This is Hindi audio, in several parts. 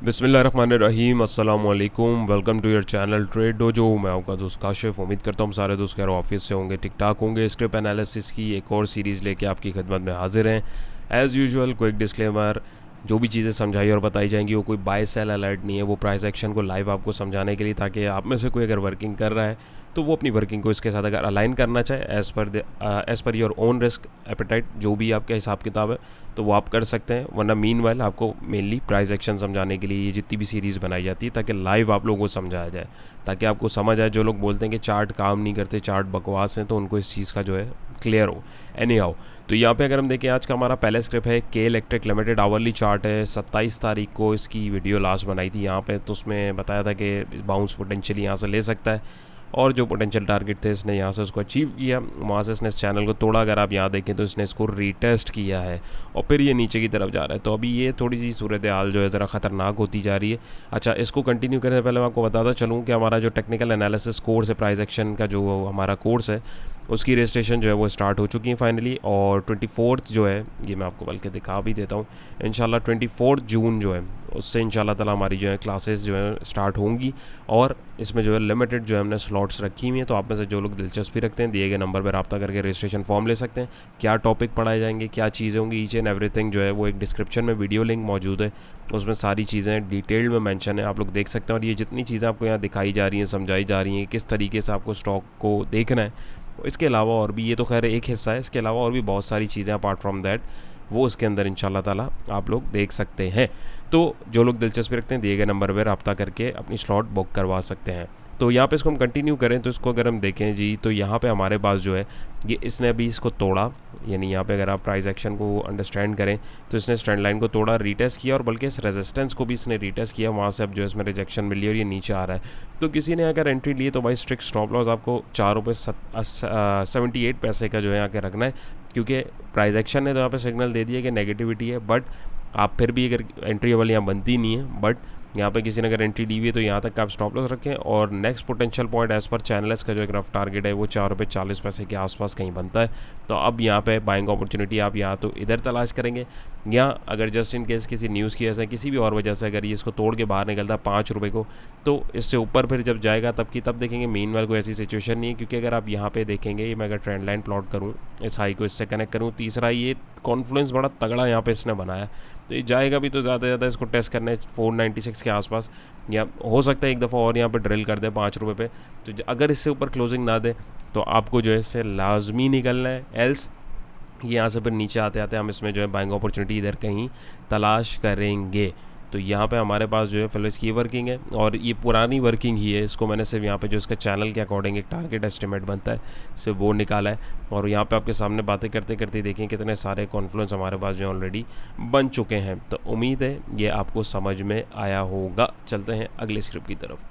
बिस्मिल्लाहिर्रहमानिर्रहीम अस्सलाम वालेकुम। Welcome to your channel Trade Dojo. मैं आपका दोस्त काशिफ। उम्मीद करता हूँ सारे दोस्त खैर ऑफिस से होंगे, ठीक ठाक होंगे। स्क्रिप्ट एनालिसिस की एक और सीरीज़ लेके आपकी खिदमत में हाजिर हैं। एज़ यूजुअल क्विक डिस्क्लेमर, जो भी चीज़ें समझाई और बताई जाएंगी वो कोई बाय सेल अलर्ट नहीं है, वो प्राइस एक्शन को लाइव आपको समझाने के लिए, ताकि आप में से कोई अगर वर्किंग कर रहा है तो वो अपनी वर्किंग को इसके साथ अगर अलाइन करना चाहे as per your own risk appetite, जो भी आपका हिसाब किताब है तो वो आप कर सकते हैं। वरना मीनवाइल आपको मेनली प्राइस एक्शन समझाने के लिए ये जितनी भी सीरीज़ बनाई जाती है, ताकि लाइव आप लोगों को समझाया जाए, ताकि आपको समझ आए। जो लोग बोलते हैं कि चार्ट काम नहीं करते, चार्ट बकवास हैं, तो उनको इस चीज़ का जो है क्लियर हो। एनी हाउ, तो यहाँ पे अगर हम देखें, आज का हमारा पहला स्क्रिप्ट है के इलेक्ट्रिक लिमिटेड आवरली चार्ट है। 27 तारीख को इसकी वीडियो लास्ट बनाई थी यहाँ पे, तो उसमें बताया था कि बाउंस पोटेंशियली यहाँ से ले सकता है, और जो पोटेंशियल टारगेट थे इसने यहाँ से उसको अचीव किया। वहाँ से इसने इस चैनल को तोड़ा। अगर आप यहाँ देखें तो इसने इसको रीटेस्ट किया है और फिर ये नीचे की तरफ जा रहा है। तो अभी ये थोड़ी सी सूरत हाल जो है ज़रा ख़तरनाक होती जा रही है। अच्छा, इसको कंटिन्यू करने से पहले मैं आपको बताता चलूँ कि हमारा जो टेक्निकल एनालिसिस कोर्स है, प्राइस एक्शन का जो हमारा कोर्स है, उसकी रजिस्ट्रेशन जो है वो स्टार्ट हो चुकी है फाइनली। और 24 जो है, ये मैं आपको बल्कि दिखा भी देता हूँ, इंशाल्लाह 24 जून जो है उससे इंशाल्लाह ताला हमारी जो है क्लासेस जो है स्टार्ट होंगी। और इसमें जो है लिमिटेड जो है हमने स्लॉट्स रखी हुई हैं, तो आप में से जो लोग दिलचस्पी रखते हैं दिए गए नंबर पर रब्ता करके रजिस्ट्रेशन फॉर्म ले सकते हैं। क्या टॉपिक पढ़ाए जाएंगे, क्या चीज़ें होंगी, ईच एंड एवरीथिंग जो है वो एक डिस्क्रिप्शन में वीडियो लिंक मौजूद है, उसमें सारी चीज़ें डिटेल्ड में मेंशन है, आप लोग देख सकते हैं। और ये जितनी चीज़ें आपको यहाँ दिखाई जा रही हैं, समझाई जा रही हैं, किस तरीके से आपको स्टॉक को देखना है, इसके अलावा और भी, ये तो खैर एक हिस्सा है, इसके अलावा और भी बहुत सारी चीज़ें अपार्ट फ्रॉम दैट वो उसके अंदर इंशाल्लाह ताला आप लोग देख सकते हैं। तो जो लोग दिलचस्पी रखते हैं दिए गए नंबर पर रब्ता करके अपनी स्लॉट बुक करवा सकते हैं। तो यहाँ पे इसको हम कंटिन्यू करें तो इसको अगर हम देखें जी, तो यहाँ पे हमारे पास जो है ये इसने अभी इसको तोड़ा। यानी यहाँ पे अगर आप प्राइस एक्शन को अंडरस्टैंड करें तो इसने ट्रेंड लाइन को तोड़ा, रीटेस्ट किया, और बल्कि इस रेजिस्टेंस को भी इसने रीटेस्ट किया। वहाँ से अब जो है इसमें रिजेक्शन मिली और ये नीचे आ रहा है। तो किसी ने अगर एंट्री ली तो भाई स्ट्रिक्ट स्टॉप लॉस आपको 4 रुपये 78 पैसे का जो है आके रखना है, क्योंकि प्राइस एक्शन ने तो यहाँ पे सिग्नल दे दिया कि नेगेटिविटी है। बट आप फिर भी अगर एंट्री वाली यहाँ बनती नहीं है, बट यहाँ पे किसी ने अगर एंट्री ली हुई है तो यहाँ तक आप स्टॉप लॉस रखें। और next potential point as per channels का जो एक रफ टारगेट है वो 4 रुपये 40 पैसे के आसपास कहीं बनता है। तो अब यहाँ पे बाइंग अपॉर्चुनिटी आप यहाँ तो इधर तलाश करेंगे, या अगर जस्ट इन केस किसी न्यूज़ की वजह से, किसी भी और वजह से अगर ये इसको तोड़ के बाहर निकलता है 5 रुपये को, तो इससे ऊपर फिर जब जाएगा तब देखेंगे। मीनवाइल कोई ऐसी सिचुएशन नहीं है, क्योंकि अगर आप यहाँ पे देखेंगे, मैं अगर ट्रेंड लाइन प्लॉट करूँ, इस हाई को इससे कनेक्ट करूँ, तीसरा ये कॉन्फ्लुएंस बड़ा तगड़ा यहाँ पे इसने बनाया, तो ये जाएगा भी तो ज़्यादा से ज़्यादा इसको टेस्ट करना है 496 के आसपास, या हो सकता है एक दफ़ा और यहाँ पे ड्रिल कर दे 5 रुपये पे। तो अगर इससे ऊपर क्लोजिंग ना दे तो आपको जो है इससे लाजमी निकलना है, एल्स यहाँ से फिर नीचे आते आते हम इसमें जो है बाइंग अपॉर्चुनिटी इधर कहीं तलाश करेंगे। तो यहाँ पे हमारे पास जो है फिलहाल इसकी वर्किंग है, और ये पुरानी वर्किंग ही है। इसको मैंने सिर्फ यहाँ पे जो इसका चैनल के अकॉर्डिंग एक टारगेट एस्टिमेट बनता है सिर्फ वो निकाला है। और यहाँ पे आपके सामने बातें करते करते देखें कितने सारे कॉन्फ्लुएंस हमारे पास जो ऑलरेडी बन चुके हैं। तो उम्मीद है ये आपको समझ में आया होगा। चलते हैं अगले स्क्रिप्ट की तरफ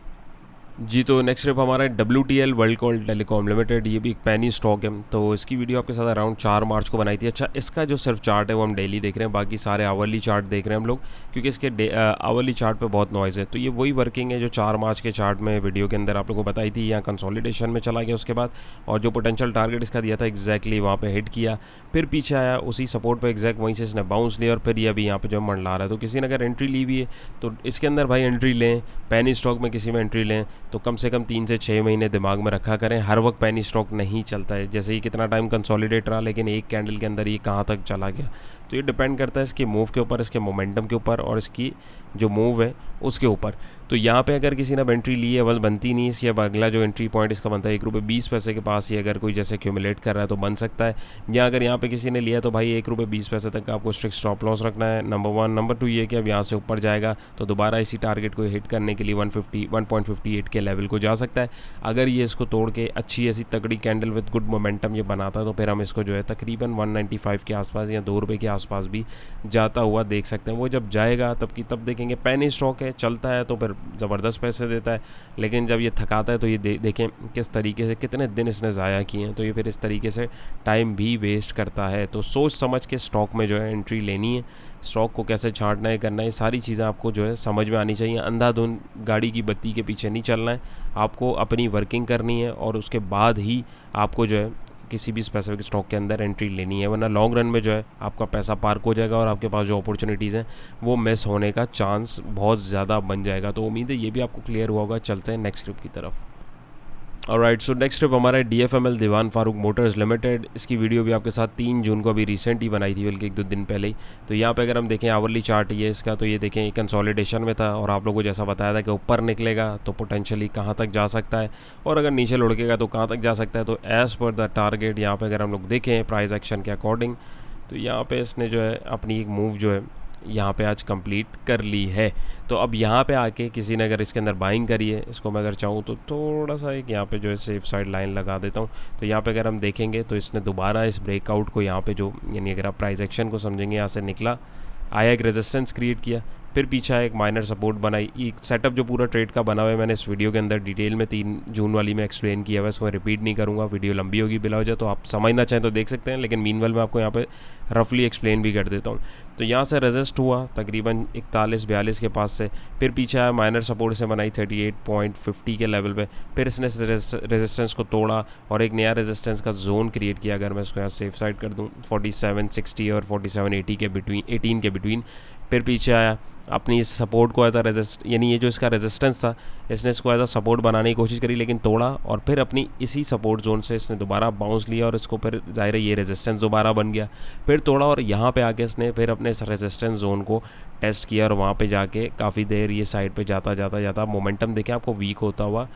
जी। तो नेक्स्ट स्टेप हमारा है WTL world call telecom limited. ये भी एक पैनी स्टॉक है, तो इसकी वीडियो आपके साथ अराउंड 4 मार्च को बनाई थी। अच्छा, इसका जो सिर्फ चार्ट है वो हम डेली देख रहे हैं, बाकी सारे आवरली चार्ट देख रहे हैं हम लोग, क्योंकि इसके आवरली चार्ट पे बहुत नॉइज़ है। तो ये वही वर्किंग है जो 4 मार्च के चार्ट में वीडियो के अंदर आप लोगों को बताई थी। यहाँ कंसोलिडेशन में चला गया उसके बाद, और जो पोटेंशियल टारगेट इसका दिया था एग्जैक्टली वहाँ पर हिट किया, फिर पीछे आया उसी सपोर्ट पर एग्जैक्ट, वहीं से इसने बाउंस लिया, और फिर ये अभी यहाँ पर जो मंडला रहा है। तो किसी ने अगर एंट्री ली हुई है तो इसके अंदर भाई एंट्री लें, पैनी स्टॉक में किसी में एंट्री लें तो कम से कम 3 से 6 महीने दिमाग में रखा करें। हर वक्त पैनी स्टॉक नहीं चलता है। जैसे ही कितना टाइम कंसोलिडेट रहा, लेकिन एक कैंडल के अंदर ये कहाँ तक चला गया, तो ये डिपेंड करता है इसके मूव के ऊपर, इसके मोमेंटम के ऊपर, और इसकी जो मूव है उसके ऊपर। तो यहाँ पे अगर किसी ने एंट्री ली है, बस बनती नहीं इसकी। अब अगला जो एंट्री पॉइंट इसका बनता है 1 रुपये 20 पैसे के पास ही, अगर कोई जैसे एक्यूमुलेट कर रहा है तो बन सकता है। या अगर यहाँ पे किसी ने लिया तो भाई 1 रुपये 20 पैसे तक आपको स्ट्रिक्ट स्टॉप लॉस रखना है, नंबर 1। नंबर 2 ये कि अब यहाँ से ऊपर जाएगा तो दोबारा इसी टारगेट को हिट करने के लिए 1.58 के लेवल को जा सकता है। अगर ये इसको तोड़ के अच्छी ऐसी तगड़ी कैंडल विद गुड मोमेंटम ये बनाता है तो फिर हम इसको जो है तकरीबन 195 के आसपास या 2 रुपये के आसपास भी जाता हुआ देख सकते हैं। वो जब जाएगा तब देखेंगे। पैनी स्टॉक है, चलता है तो फिर ज़बरदस्त पैसे देता है, लेकिन जब ये थकाता है तो ये देखें किस तरीके से कितने दिन इसने ज़ाया किए हैं, तो ये फिर इस तरीके से टाइम भी वेस्ट करता है। तो सोच समझ के स्टॉक में जो है एंट्री लेनी है, स्टॉक को कैसे छांटना है, करना है, सारी चीज़ें आपको जो है समझ में आनी चाहिए। अंधाधुंध गाड़ी की बत्ती के पीछे नहीं चलना है, आपको अपनी वर्किंग करनी है, और उसके बाद ही आपको जो है किसी भी स्पेसिफिक स्टॉक के अंदर एंट्री लेनी है, वरना लॉन्ग रन में जो है आपका पैसा पार्क हो जाएगा और आपके पास जो अपॉर्चुनिटीज़ हैं वो मिस होने का चांस बहुत ज़्यादा बन जाएगा। तो उम्मीद है ये भी आपको क्लियर हुआ होगा। चलते हैं नेक्स्ट ट्रिप की तरफ। ऑलराइट, सो नेक्स्ट ट्रिप हमारा है DFML दीवान फारूक मोटर्स लिमिटेड। इसकी वीडियो भी आपके साथ 3 जून को अभी रिसेंट ही बनाई थी, बल्कि 1-2 दिन पहले ही। तो यहाँ पे अगर हम देखें आवरली चार्ट ये इसका, तो ये देखें ये कंसोलिडेशन में था और आप लोगों को जैसा बताया था कि ऊपर निकलेगा तो पोटेंशियली कहाँ तक जा सकता है और अगर नीचे लुढ़केगा तो कहाँ तक जा सकता है। तो एज़ पर द टारगेट यहाँ पर अगर हम लोग देखें प्राइस एक्शन के अकॉर्डिंग, तो यहाँ पर इसने जो है अपनी एक मूव जो है यहाँ पे आज कंप्लीट कर ली है। तो अब यहाँ पे आके किसी ने अगर इसके अंदर बाइंग करी है, इसको मैं अगर चाहूँ तो थोड़ा सा एक यहाँ पे जो है सेफ साइड लाइन लगा देता हूँ। तो यहाँ पे अगर हम देखेंगे तो इसने दोबारा इस ब्रेकआउट को यहाँ पे जो यानी अगर आप प्राइस एक्शन को समझेंगे, यहाँ से निकला, आया, एक रेजिस्टेंस क्रिएट किया, फिर पीछे एक माइनर सपोर्ट बनाई। एक सेटअप जो पूरा ट्रेड का बना हुआ है मैंने इस वीडियो के अंदर डिटेल में 3 जून वाली में एक्सप्लेन किया हुआ है, इसको मैं रिपीट नहीं करूँगा, वीडियो लंबी होगी बिला वजह, तो आप समझना चाहें तो देख सकते हैं, लेकिन मीनवेल मैं आपको यहाँ पे रफली एक्सप्लेन भी कर देता हूँ। तो यहाँ से रेजिस्ट हुआ तकरीबन 41-42 के पास से, फिर पीछे आया, माइनर सपोर्ट से बनाई 38.50 के लेवल पे, फिर इसने रेजिस्टेंस को तोड़ा और एक नया रेजिस्टेंस का जोन क्रिएट किया। अगर मैं इसको यहाँ सेफ साइड कर दूँ 4760 और 4780 के बिटवीन, 18 के बिटवीन, फिर पीछे आया, अपनी इस सपोर्ट को एज अ रेजिस्ट, यानी ये जो इसका रेजिस्टेंस था इसने इसको एज अ सपोर्ट बनाने की कोशिश करी लेकिन तोड़ा, और फिर अपनी इसी सपोर्ट जोन से इसने दोबारा बाउंस लिया और इसको फिर ज़ाहिर है ये रेजिस्टेंस दोबारा बन गया, फिर तोड़ा और यहाँ पे आके इसने फिर अपने इस रेजिस्टेंस जोन को टेस्ट किया और वहाँ पे जाके काफ़ी देर ये साइड पे जाता मोमेंटम देखें आपको वीक होता हुआ,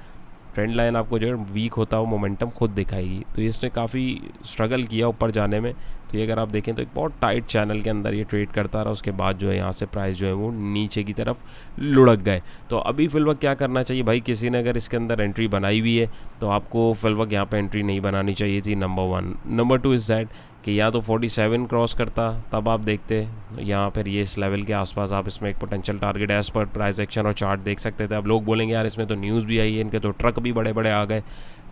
ट्रेंड लाइन आपको जो है वीक होता हुआ मोमेंटम खुद दिखाएगी। तो इसने काफ़ी स्ट्रगल किया ऊपर जाने में। तो ये अगर आप देखें तो एक बहुत टाइट चैनल के अंदर ये ट्रेड करता रहा, उसके बाद जो है यहाँ से प्राइस जो है वो नीचे की तरफ लुढ़क गए। तो अभी फिलवक्त क्या करना चाहिए भाई, किसी ने अगर इसके अंदर एंट्री बनाई हुई है तो आपको फिलवक्त यहाँ पे एंट्री नहीं बनानी चाहिए थी, नंबर 1। नंबर 2 इज़ दैट कि या तो 47 क्रॉस करता तब आप देखते यहाँ फिर ये इस लेवल के आसपास आप इसमें एक potential target as per price action और चार्ट देख सकते थे। अब लोग बोलेंगे यार इसमें तो न्यूज़ भी आई है, इनके तो ट्रक भी बड़े बड़े आ गए,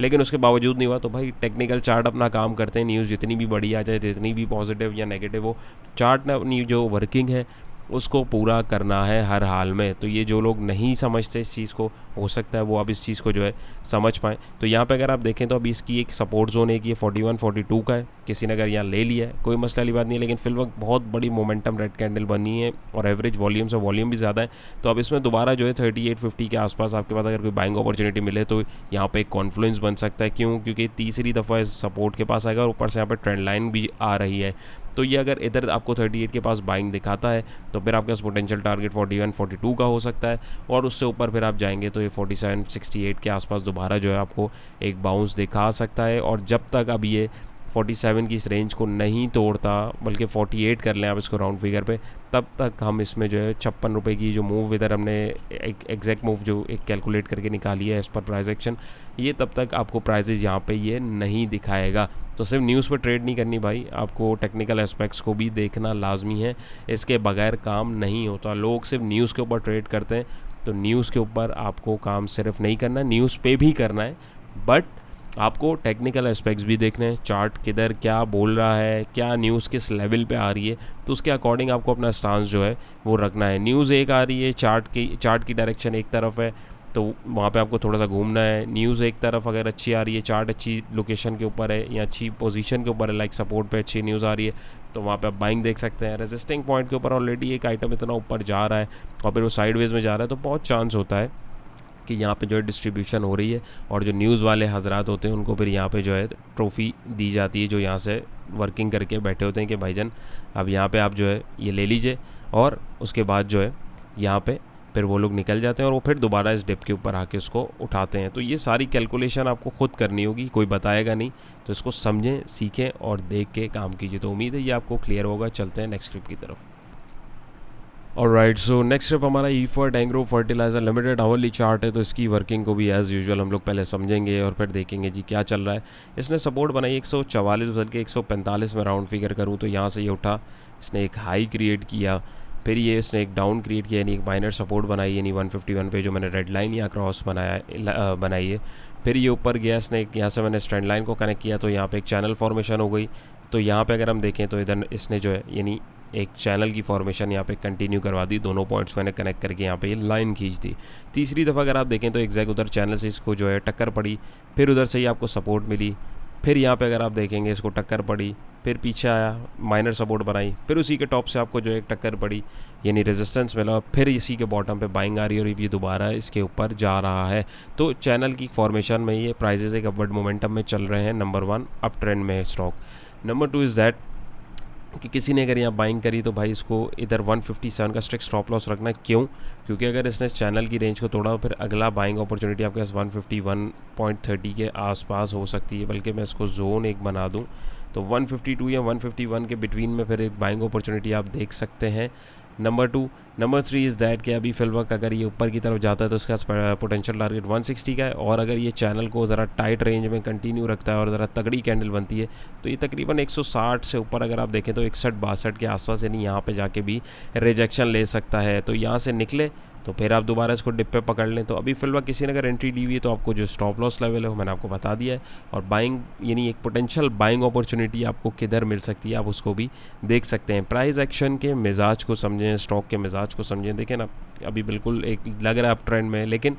लेकिन उसके बावजूद नहीं हुआ। तो भाई टेक्निकल चार्ट अपना काम करते हैं, न्यूज़ जितनी भी बड़ी आ जाए, जितनी भी पॉजिटिव या नेगेटिव हो, चार्ट ने अपनी जो वर्किंग है उसको पूरा करना है हर हाल में। तो ये जो लोग नहीं समझते इस चीज़ को, हो सकता है वो अब इस चीज़ को जो है समझ पाएँ। तो यहाँ पे अगर आप देखें तो अभी इसकी एक सपोर्ट जोन है कि ये 41-42 का है, किसी ने अगर यहाँ ले लिया है कोई मसला वाली बात नहीं है, लेकिन फिल वक्त बहुत बड़ी मोमेंटम रेड कैंडल बनी है और एवरेज वॉल्यूम से वॉल्यूम भी ज़्यादा है। तो अब इसमें दोबारा जो है 38-50 के आसपास आपके पास अगर कोई बाइंग अपॉर्चुनिटी मिले तो यहाँ पे एक कॉन्फ्लुएंस बन सकता है। क्यों? क्योंकि तीसरी दफ़ा इस सपोर्ट के पास आएगा और ऊपर से यहाँ पर ट्रेंड लाइन भी आ रही है। तो ये अगर इधर आपको 38 के पास बाइंग दिखाता है तो फिर आपके पास पोटेंशियल टारगेट 41-42 का हो सकता है, और उससे ऊपर फिर आप जाएंगे तो ये 47-68 के आसपास दोबारा जो है आपको एक बाउंस दिखा सकता है। और जब तक अब ये 47 की इस रेंज को नहीं तोड़ता, बल्कि 48 कर लें आप इसको राउंड फिगर पे, तब तक हम इसमें जो है 56 रुपये की जो मूव इधर हमने एक एग्जैक्ट मूव जो एक कैलकुलेट करके निकाली है एज पर प्राइस एक्शन, ये तब तक आपको प्राइजेज यहाँ पे ये नहीं दिखाएगा। तो सिर्फ न्यूज़ पे ट्रेड नहीं करनी भाई, आपको टेक्निकल एस्पेक्ट्स को भी देखना लाजमी है, इसके बगैर काम नहीं होता। लोग सिर्फ न्यूज़ के ऊपर ट्रेड करते हैं, तो न्यूज़ के ऊपर आपको काम सिर्फ नहीं करना, न्यूज़ पे भी करना है, बट आपको टेक्निकल एस्पेक्ट्स भी देखने हैं, चार्ट किधर क्या बोल रहा है, क्या न्यूज़ किस लेवल पे आ रही है, तो उसके अकॉर्डिंग आपको अपना स्टांस जो है वो रखना है। न्यूज़ एक आ रही है, चार्ट की डायरेक्शन एक तरफ है, तो वहाँ पे आपको थोड़ा सा घूमना है। न्यूज़ एक तरफ अगर अच्छी आ रही है, चार्ट अच्छी लोकेशन के ऊपर है या अच्छी पोजीशन के ऊपर है, लाइक सपोर्ट पे अच्छी न्यूज़ आ रही है, तो वहाँ पे आप बाइंग देख सकते हैं। रेजिस्टिंग पॉइंट के ऊपर ऑलरेडी एक आइटम इतना ऊपर जा रहा है और फिर वो साइडवेज में जा रहा है, तो बहुत चांस होता है कि यहाँ पे जो है डिस्ट्रीब्यूशन हो रही है और जो न्यूज़ वाले हजरात होते हैं उनको फिर यहाँ पे जो है ट्रॉफ़ी दी जाती है, जो यहाँ से वर्किंग करके बैठे होते हैं कि भाईजान अब यहाँ पे आप जो है ये ले लीजिए, और उसके बाद जो है यहाँ पे फिर वो लोग निकल जाते हैं और वो फिर दोबारा इस डिप के ऊपर आके उसको उठाते हैं। तो ये सारी कैलकुलेशन आपको खुद करनी होगी, कोई बताएगा नहीं, तो इसको समझें, सीखें और देख के काम कीजिए। तो उम्मीद है ये आपको क्लियर होगा। चलते हैं नेक्स्ट स्क्रिप्ट की तरफ। ऑलराइट, सो नेक्स्ट स्टेप हमारा effort agro fertiliser limited hourly chart है, तो इसकी वर्किंग को भी एज़ यूजुअल हम लोग पहले समझेंगे और फिर देखेंगे जी क्या चल रहा है। इसने सपोर्ट बनाई 144 बल्कि 145 में राउंड फिगर करूँ तो यहाँ से ये उठा, इसने एक हाई क्रिएट किया, फिर ये इसने एक डाउन क्रिएट किया, यानी एक माइनर सपोर्ट बनाई, यानी 151 पे जो मैंने रेड लाइन या क्रॉस बनाई है। फिर ये ऊपर गया, इसने यहाँ से मैंने स्ट्रेंड लाइन को कनेक्ट किया, तो यहाँ पे एक चैनल फॉर्मेशन हो गई। तो यहाँ पे अगर हम देखें तो इधर इसने जो है यानी एक चैनल की फॉर्मेशन यहाँ पे कंटिन्यू करवा दी, दोनों पॉइंट्स मैंने कनेक्ट करके यहाँ पे ये लाइन खींच दी। तीसरी दफ़ा अगर आप देखें तो एग्जैक्ट उधर चैनल से इसको जो है टक्कर पड़ी, फिर उधर से ही आपको सपोर्ट मिली, फिर यहाँ पे अगर आप देखेंगे इसको टक्कर पड़ी, फिर पीछे आया, माइनर सपोर्ट बनाई, फिर उसी के टॉप से आपको जो एक टक्कर पड़ी यानी रेजिस्टेंस मिला, फिर इसी के बॉटम पे बाइंग आ रही है और ये दोबारा इसके ऊपर जा रहा है। तो चैनल की फॉर्मेशन में ये प्राइजेस एक अपवर्ड मोमेंटम में चल रहे हैं। नंबर 1 अप ट्रेंड में स्टॉक। नंबर 2 इज़ दैट कि किसी ने अगर यहाँ बाइंग करी तो भाई इसको इधर 157 का स्ट्रिक्ट स्टॉप लॉस रखना। क्यों? क्योंकि अगर इसने चैनल की रेंज को तोड़ा तो फिर अगला बाइंग अपॉर्चुनिटी आपके पास 151.30 के आसपास हो सकती है, बल्कि मैं इसको जोन एक बना दूँ तो 152 या 151 के बिटवीन में फिर एक बाइंग अपॉर्चुनिटी आप देख सकते हैं। नंबर 3 इज़ दैट कि अभी फिलवक्त अगर ये ऊपर की तरफ जाता है तो उसका पोटेंशियल टारगेट 160 का है, और अगर ये चैनल को ज़रा टाइट रेंज में कंटिन्यू रखता है और ज़रा तगड़ी कैंडल बनती है तो ये तकरीबन 160 से ऊपर अगर आप देखें तो 61-62 के आसपास यानी यहाँ पे जाके भी रिजेक्शन ले सकता है। तो यहाँ से निकले तो फिर आप दोबारा इसको डिप पे पकड़ लें। तो अभी फिलहाल किसी ने अगर एंट्री ली हुई है तो आपको जो स्टॉप लॉस लेवल है वो मैंने आपको बता दिया है, और बाइंग यानी एक पोटेंशियल बाइंग अपॉर्चुनिटी आपको किधर मिल सकती है आप उसको भी देख सकते हैं। प्राइस एक्शन के मिजाज को समझें, स्टॉक के मिजाज को समझें। देखें ना अभी बिल्कुल एक लग रहा है अप ट्रेंड में, लेकिन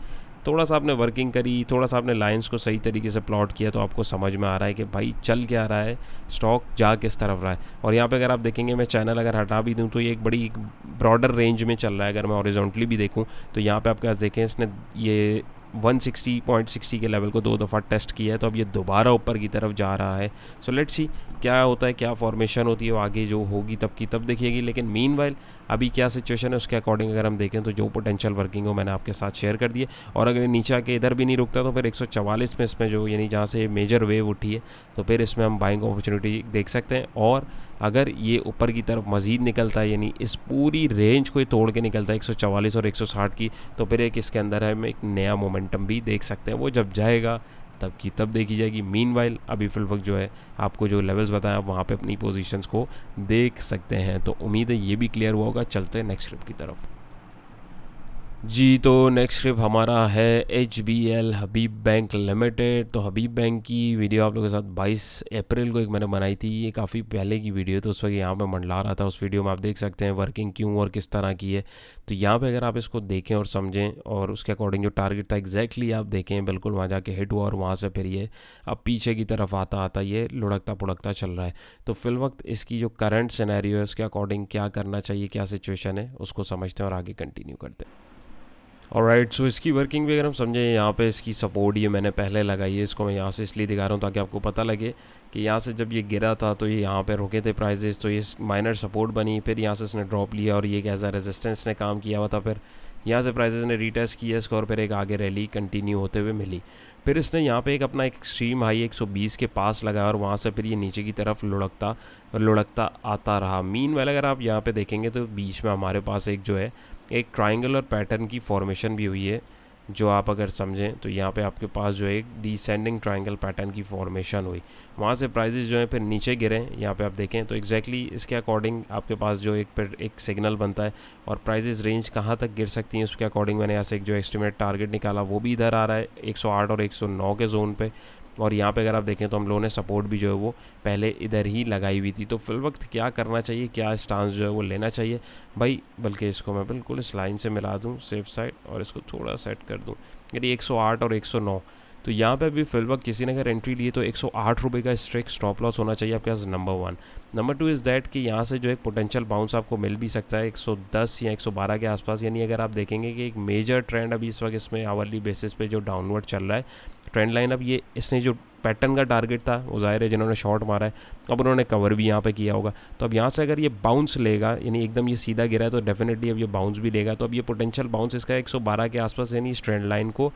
थोड़ा सा आपने वर्किंग करी, थोड़ा सा आपने लाइंस को सही तरीके से प्लॉट किया तो आपको समझ में आ रहा है कि भाई चल क्या रहा है, स्टॉक जा किस तरफ रहा है। और यहाँ पे अगर आप देखेंगे मैं चैनल अगर हटा भी दूँ तो ये एक बड़ी ब्रॉडर रेंज में चल रहा है। अगर मैं हॉरिजॉन्टली भी देखूँ तो यहाँ पे आपके पास देखें इसने ये 160.60 के लेवल को 2 दफ़ा टेस्ट किया है, तो अब ये दोबारा ऊपर की तरफ जा रहा है। सो लेट्स सी क्या होता है, क्या फॉर्मेशन होती है, वो आगे जो होगी तब की तब देखिएगी। लेकिन मीनवाइल अभी क्या सिचुएशन है उसके अकॉर्डिंग अगर हम देखें तो जो पोटेंशियल वर्किंग हो मैंने आपके साथ शेयर कर दिए। और अगर नीचे आके इधर भी नहीं रुकता तो फिर 144 में इसमें जो यानी जहाँ से मेजर वेव उठी है तो फिर इसमें हम बाइंग अपॉर्चुनिटी देख सकते हैं। और अगर ये ऊपर की तरफ मज़ीद निकलता है यानी इस पूरी रेंज को तोड़ के निकलता है 144 और 160 की, तो फिर एक इसके अंदर है हम एक नया मोमेंटम भी देख सकते हैं। वो जब जाएगा तब की तब देखी जाएगी। मीनवाइल अभी फिलवक्त जो है आपको जो लेवल्स बताया आप वहाँ पे अपनी पोजीशंस को देख सकते हैं। तो उम्मीद है ये भी क्लियर हुआ होगा। चलते हैं नेक्स्ट स्क्रिप्ट की तरफ जी। तो नेक्स्ट स्क्रिप्ट हमारा है HBL हबीब बैंक लिमिटेड। तो हबीब बैंक की वीडियो आप लोगों के साथ 22 अप्रैल को एक मैंने बनाई थी, ये काफ़ी पहले की वीडियो तो उस वक्त यहाँ पे मंडला रहा था। उस वीडियो में आप देख सकते हैं वर्किंग क्यों और किस तरह की है। तो यहाँ पे अगर आप इसको देखें और समझें और उसके अकॉर्डिंग जो टारगेट था एग्जैक्टली आप देखें, बिल्कुल वहाँ जाके हिट हुआ और वहाँ से फिर ये अब पीछे की तरफ आता आता ये लुढ़कता पुढ़कता चल रहा है। तो फिल वक्त इसकी जो करंट सिनेरियो है उसके अकॉर्डिंग क्या करना चाहिए, क्या सिचुएशन है उसको समझते हैं और आगे कंटिन्यू करते हैं। ऑलराइट, सो इसकी वर्किंग भी अगर हम समझें, यहाँ पे इसकी सपोर्ट ये मैंने पहले लगाई है। इसको मैं यहाँ से इसलिए दिखा रहा हूँ ताकि आपको पता लगे कि यहाँ से जब ये गिरा था तो ये यहाँ पे रुके थे प्राइजेस, तो ये माइनर सपोर्ट बनी, फिर यहाँ से इसने ड्रॉप लिया और ये एक एज अ रेजिस्टेंस ने काम किया हुआ था। फिर यहाँ से प्राइजेस ने रीटेस्ट किया इसको और फिर एक आगे रैली कंटिन्यू होते हुए मिली। फिर इसने यहाँ पे एक अपना एक एक्सट्रीम हाई 120 के पास लगाया और वहाँ से फिर ये नीचे की तरफ लुढ़कता आता रहा। मीनवाइल अगर आप यहाँ पे देखेंगे तो बीच में हमारे पास एक जो है एक ट्रायंगुलर पैटर्न की फॉर्मेशन भी हुई है, जो आप अगर समझें तो यहाँ पे आपके पास जो एक डिसेंडिंग ट्रायंगल पैटर्न की फॉर्मेशन हुई, वहाँ से प्राइजेस जो है फिर नीचे गिरे। यहाँ पे आप देखें तो एग्जैक्टली इसके अकॉर्डिंग आपके पास जो एक सिग्नल बनता है और प्राइजेस रेंज कहाँ तक गिर सकती हैं उसके अकॉर्डिंग मैंने यहाँ से एक जो एस्टिमेट टारगेट निकाला वो भी इधर आ रहा है 108 और 109 के जोन पे। और यहाँ पे अगर आप देखें तो हम लोगों ने सपोर्ट भी जो है वो पहले इधर ही लगाई हुई थी। तो फिल वक्त क्या करना चाहिए, क्या स्टांस जो है वो लेना चाहिए भाई, बल्कि इसको मैं बिल्कुल इस लाइन से मिला दूँ सेफ साइड और इसको थोड़ा सेट कर दूँ यदि 108 और 109। तो यहाँ पे भी फिल वक्त किसी ने अगर एंट्री ली तो 108 रुपये का स्ट्रिक्ट स्टॉप लॉस होना चाहिए आपके पास, नंबर 1। नंबर 2 इज़ दैट कि यहाँ से जो एक पोटेंशियल बाउंस आपको मिल भी सकता है 110 या 112 के आसपास। यानी अगर आप देखेंगे कि एक मेजर ट्रेंड अभी इस वक्त इसमें आवरली बेसिस पे जो डाउनवर्ड चल रहा है ट्रेंड लाइन, अब ये इसने जो पैटर्न का टारगेट था वो ज़ाहिर है जिन्होंने शॉर्ट मारा है अब उन्होंने कवर भी यहाँ पे किया होगा। तो अब यहाँ से अगर ये बाउंस लेगा यानी एकदम ये सीधा गिरा है तो डेफिनेटली अब ये बाउंस भी लेगा। तो अब ये पोटेंशियल बाउंस इसका 112 के आसपास यानी इस ट्रेंड लाइन को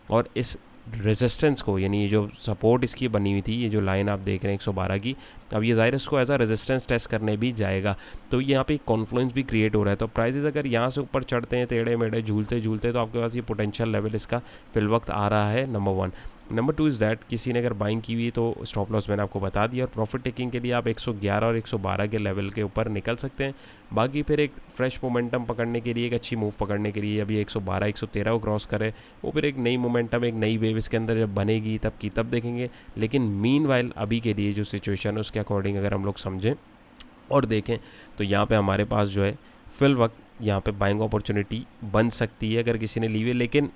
और इस रेजिस्टेंस को, यानी ये जो सपोर्ट इसकी बनी हुई थी ये जो लाइन आप देख रहे हैं 112 की, अब ये ज़ाहिर इसको एज अ रेजिस्टेंस टेस्ट करने भी जाएगा। तो यहाँ पे एक कॉन्फ्लुएंस भी क्रिएट हो रहा है। तो प्राइजेस अगर यहाँ से ऊपर चढ़ते हैं टेढ़े मेढ़े झूलते तो आपके पास ये पोटेंशियल लेवल इसका फिल वक्त आ रहा है, नंबर 1। नंबर 2 इज़ दैट किसी ने अगर बाइंग की हुई तो स्टॉप लॉस मैंने आपको बता दिया और प्रॉफिट टेकिंग के लिए आप 111 और 112 के लेवल के ऊपर निकल सकते हैं। बाकी फिर एक फ्रेश मोमेंटम पकड़ने के लिए, एक अच्छी मूव पकड़ने के लिए अभी 112 113 को क्रॉस करे, वो फिर एक नई मोमेंटम एक नई वेव इसके अंदर जब बनेगी तब की तब देखेंगे। लेकिन मीनवाइल अभी के लिए जो सिचुएशन है उसके अकॉर्डिंग अगर हम लोग समझें और देखें तो यहाँ पे हमारे पास जो है फिल वक्त यहाँ पे बाइंग अपॉर्चुनिटी बन सकती है अगर किसी ने ली हुई। लेकिन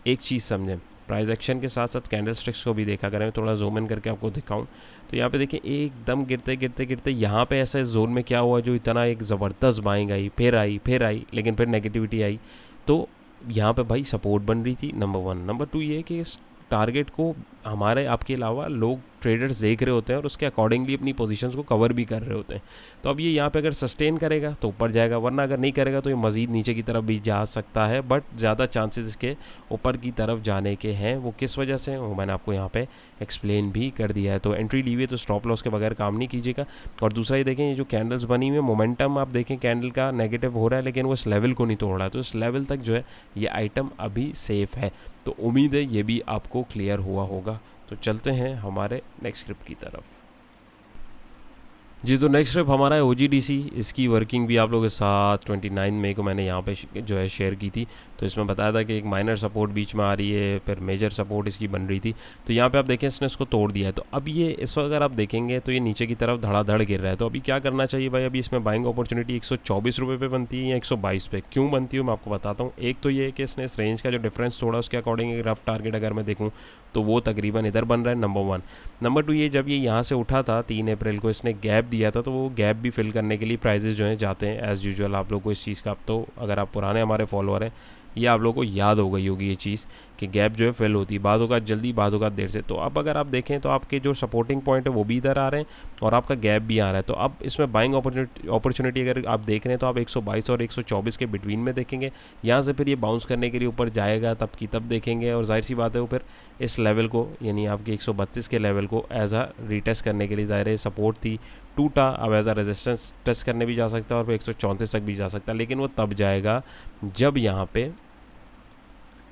एक चीज़ समझें, प्राइस एक्शन के साथ साथ कैंडल स्टिक्स को भी देखा करें। थोड़ा जूम इन करके आपको दिखाऊं तो यहाँ पे देखिए एकदम गिरते गिरते गिरते यहाँ पे ऐसा इस जोन में क्या हुआ, जो इतना एक ज़बरदस्त बाइंग आई, फिर आई लेकिन फिर नेगेटिविटी आई। तो यहाँ पे भाई सपोर्ट बन रही थी, नंबर 1। नंबर 2 ये है कि इस टारगेट को हमारे आपके अलावा लोग ट्रेडर्स देख रहे होते हैं और उसके अकॉर्डिंगली अपनी पोजीशंस को कवर भी कर रहे होते हैं। तो अब ये यहाँ पे अगर सस्टेन करेगा तो ऊपर जाएगा, वरना अगर नहीं करेगा तो ये मज़ीद नीचे की तरफ भी जा सकता है, बट ज़्यादा चांसेस इसके ऊपर की तरफ जाने के हैं। वो किस वजह से, वो मैंने आपको यहाँ पे एक्सप्लेन भी कर दिया है। तो एंट्री ली हुई है तो स्टॉप लॉस के बगैर काम नहीं कीजिएगा। और दूसरा ये देखें, ये जो कैंडल्स बनी हुई है, मोमेंटम आप देखें कैंडल का नेगेटिव हो रहा है लेकिन वो इस लेवल को नहीं तोड़ रहा है, तो इस लेवल तक जो है ये आइटम अभी सेफ़ है। तो उम्मीद है ये भी आपको क्लियर हुआ होगा। तो चलते हैं हमारे नेक्स्ट स्क्रिप्ट की तरफ। जी, तो नेक्स्ट स्टेप हमारा है OGDC। इसकी वर्किंग भी आप लोगों के साथ 29 मई को मैंने यहाँ पे जो है शेयर की थी। तो इसमें बताया था कि एक माइनर सपोर्ट बीच में आ रही है, फिर मेजर सपोर्ट इसकी बन रही थी। तो यहाँ पे आप देखें इसने इसको तोड़ दिया है। तो अब ये इस वक्त अगर आप देखेंगे तो ये नीचे की तरफ धड़ाधड़ गिर रहा है। तो अभी क्या करना चाहिए भाई, अभी इसमें बाइंग अपॉर्चुनिटी 124 रुपये पे बनती है या 122 पे क्यों बनती है मैं आपको बताता हूँ। एक तो ये है कि इसने इस रेंज का जो डिफरेंस तोड़ा, उसके अकॉर्डिंग रफ टारगेट अगर मैं देखूँ तो वो तकरीबन इधर बन रहा है, नंबर 1। नंबर 2 ये जब ये यहाँ से उठा था 3 अप्रैल को, इसने गैप दिया था, तो वो गैप भी फिल करने के लिए प्राइजेस जो हैं जाते हैं एज़ यूजुअल। आप लोग को इस चीज़ का, अब तो अगर आप पुराने हमारे फॉलोअर हैं, ये आप लोगों को याद हो गई होगी ये चीज़ कि गैप जो है फिल होती है, बाद होगा जल्दी, बाद होगा देर से। तो अब अगर आप देखें तो आपके जो सपोर्टिंग पॉइंट है वो भी इधर आ रहे हैं और आपका गैप भी आ रहा है। तो अब इसमें बाइंग अपॉर्चुनिटी अगर आप देख रहे हैं तो आप 122 और 124 के बिटवीन में देखेंगे। यहाँ से फिर ये बाउंस करने के लिए ऊपर जाएगा तब की तब देखेंगे, और जाहिर सी बात है वो फिर इस लेवल को, यानी आपके 132 के लेवल को एज आ रीटेस्ट करने के लिए, ज़ाहिर है सपोर्ट थी, टूटा, अब एज आ रेजिस्टेंस टेस्ट करने भी जा सकता है और फिर 134 तक भी जा सकता है। लेकिन वो तब जाएगा जब यहाँ पे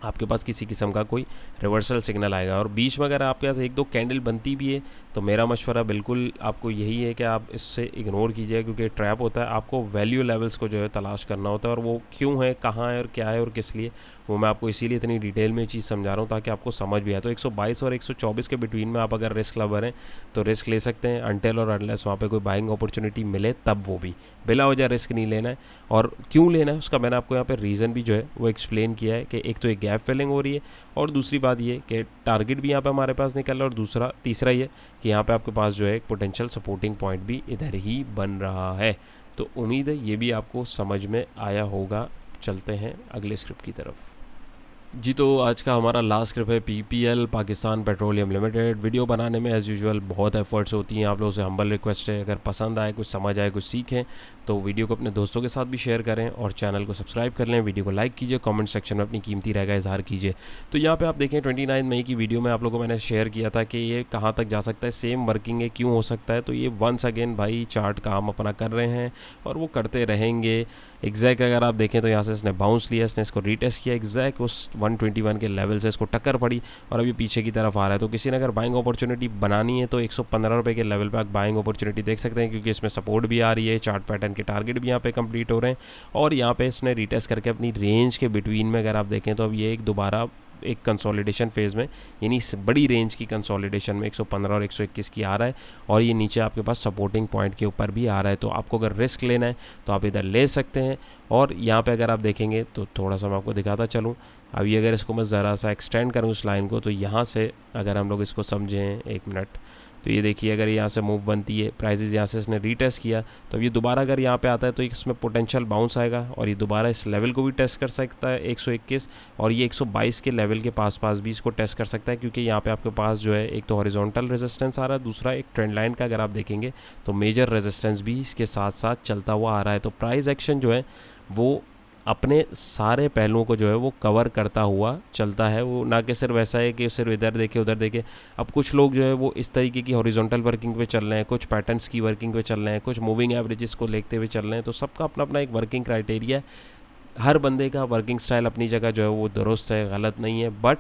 आपके पास किसी किस्म का कोई रिवर्सल सिग्नल आएगा। और बीच में अगर आपके पास 1-2 कैंडल बनती भी है तो मेरा मशवरा बिल्कुल आपको यही है कि आप इससे इग्नोर कीजिए, क्योंकि ट्रैप होता है। आपको वैल्यू लेवल्स को जो है तलाश करना होता है, और वो क्यों है, कहाँ है और क्या है और किस लिए, वो मैं आपको इसीलिए इतनी डिटेल में चीज़ समझा रहा हूँ ताकि आपको समझ भी आए। तो 122 और 124 के बिटवीन में आप अगर रिस्क लवर हैं तो रिस्क ले सकते हैं, अनटिल और अनलेस वहाँ पे कोई बाइंग अपॉर्चुनिटी मिले, तब वो भी बिला वजह रिस्क नहीं लेना है। और क्यों लेना है उसका मैंने आपको यहाँ पे रीज़न भी जो है वो एक्सप्लेन किया है कि एक तो एक गैप फिलिंग हो रही है, और दूसरी बात ये कि टारगेट भी यहाँ पे हमारे पास निकल रहा है, और तीसरा ये कि यहाँ पे आपके पास जो है एक पोटेंशियल सपोर्टिंग पॉइंट भी इधर ही बन रहा है। तो उम्मीद है ये भी आपको समझ में आया होगा। चलते हैं अगले स्क्रिप्ट की तरफ। जी, तो आज का हमारा लास्ट स्क्रिप्ट है PPL, Pakistan petroleum limited. Video बनाने में एज़ यूजुअल बहुत एफर्ट्स होती हैं, आप लोगों से हम्बल रिक्वेस्ट है, अगर पसंद आए, कुछ समझ आए, कुछ सीखें तो वीडियो को अपने दोस्तों के साथ भी शेयर करें और चैनल को सब्सक्राइब कर लें। वीडियो को लाइक कीजिए, कमेंट सेक्शन में अपनी कीमती राय का इजहार कीजिए। तो यहाँ पे आप देखें 29 मई की वीडियो में आप लोगों को मैंने शेयर किया था कि ये कहाँ तक जा सकता है, सेम वर्किंग है, क्यों हो सकता है। तो ये वंस अगेन भाई चार्ट काम अपना कर रहे हैं और वो करते रहेंगे। एग्जैक्ट अगर आप देखें तो यहाँ से इसने बाउंस लिया, इसने इसको रीटेस्ट किया, एग्जैक्ट उस 121 के लेवल से इसको टक्कर पड़ी और अभी पीछे की तरफ आ रहा है। तो किसी ने अगर बाइंग अपॉर्चुनिटी बनानी है तो 115 रुपये के लेवल पे आप बाइंग अपॉर्चुनिटी देख सकते हैं, क्योंकि इसमें सपोर्ट भी आ रही है, चार्ट पैटर्न के टारगेट भी यहाँ पे कंप्लीट हो रहे हैं, और यहाँ पे इसने रीटेस्ट करके अपनी रेंज के बिटवीन में अगर आप देखें तो अब ये एक दोबारा एक कंसोलिडेशन फेज़ में, यानी बड़ी रेंज की कंसोलिडेशन में 115 और 121 की आ रहा है, और ये नीचे आपके पास सपोर्टिंग पॉइंट के ऊपर भी आ रहा है। तो आपको अगर रिस्क लेना है तो आप इधर ले सकते हैं। और यहाँ पे अगर आप देखेंगे तो थोड़ा सा मैं आपको दिखाता चलूँ। अभी अगर इसको मैं ज़रा सा एक्सटेंड करूँ इस लाइन को, तो यहाँ से अगर हम लोग इसको समझें, एक मिनट, तो ये देखिए अगर यहाँ से मूव बनती है, प्राइजेस यहाँ से इसने रीटेस्ट किया, तो ये दोबारा अगर यहाँ पे आता है तो इसमें पोटेंशियल बाउंस आएगा और ये दोबारा इस लेवल को भी टेस्ट कर सकता है 121, और ये 122 के लेवल के पास भी इसको टेस्ट कर सकता है, क्योंकि यहाँ पे आपके पास जो है एक तो हॉरिजॉन्टल रेजिस्टेंस आ रहा है, दूसरा एक ट्रेंड लाइन का अगर आप देखेंगे तो मेजर रेजिस्टेंस भी इसके साथ साथ चलता हुआ आ रहा है। तो प्राइस एक्शन जो है वो अपने सारे पहलुओं को जो है वो कवर करता हुआ चलता है। वो ना कि सिर्फ ऐसा है कि सिर्फ इधर देखे उधर देखे। अब कुछ लोग जो है वो इस तरीके की हॉरिजॉन्टल वर्किंग पे चल रहे हैं, कुछ पैटर्न्स की वर्किंग पे चल रहे हैं, कुछ मूविंग एवरेजेस को देखते हुए चल रहे हैं। तो सबका अपना अपना एक वर्किंग क्राइटेरिया है, हर बंदे का वर्किंग स्टाइल अपनी जगह जो है वो दुरुस्त है, गलत नहीं है। बट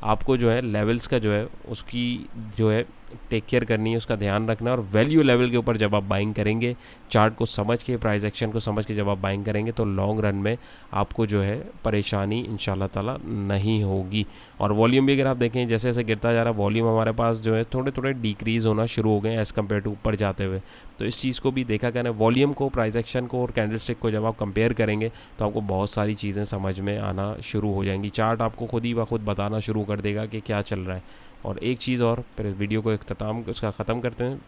आपको जो है लेवल्स का जो है उसकी जो है टेक केयर करनी है, उसका ध्यान रखना है। और वैल्यू लेवल के ऊपर जब आप बाइंग करेंगे, चार्ट को समझ के, प्राइस एक्शन को समझ के जब आप बाइंग करेंगे, तो लॉन्ग रन में आपको जो है परेशानी इंशाल्लाह ताला नहीं होगी। और वॉल्यूम भी अगर आप देखें, जैसे जैसे गिरता जा रहा है वॉल्यूम हमारे पास जो है थोड़े थोड़े डिक्रीज़ होना शुरू हो गए हैं एज़ कम्पेयर टू ऊपर जाते हुए। तो इस चीज़ को भी देखा करना है। वॉल्यूम को, प्राइस एक्शन को और कैंडलस्टिक को जब आप कंपेयर करेंगे तो आपको बहुत सारी चीज़ें समझ में आना शुरू हो जाएंगी। चार्ट आपको खुद ही ब खुद बताना शुरू कर देगा कि क्या चल रहा है। और एक चीज़ और, फिर वीडियो को इख्तिताम उसका ख़त्म करते हैं।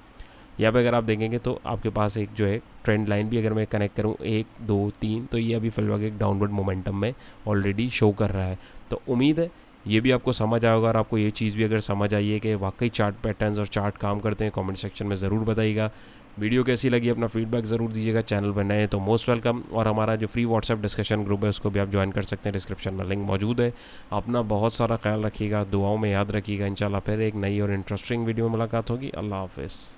यहाँ पे अगर आप देखेंगे तो आपके पास एक जो है ट्रेंड लाइन भी अगर मैं कनेक्ट करूँ 1 2 3, तो ये अभी फिलहाल एक डाउनवर्ड मोमेंटम में ऑलरेडी शो कर रहा है। तो उम्मीद है ये भी आपको समझ आएगा। और आपको ये चीज़ भी अगर समझ आई है कि वाकई चार्ट पैटर्न्स और चार्ट काम करते हैं, कमेंट सेक्शन में ज़रूर बताइएगा। वीडियो कैसी लगी अपना फीडबैक ज़रूर दीजिएगा। चैनल पर नए हैं तो मोस्ट वेलकम। और हमारा जो फ्री व्हाट्सएप डिस्कशन ग्रुप है उसको भी आप ज्वाइन कर सकते हैं, डिस्क्रिप्शन में लिंक मौजूद है। अपना बहुत सारा ख्याल रखिएगा, दुआओं में याद रखिएगा। इंशाल्लाह फिर एक नई और इंटरेस्टिंग वीडियो में मुलाकात होगी। अल्लाह हाफिज़।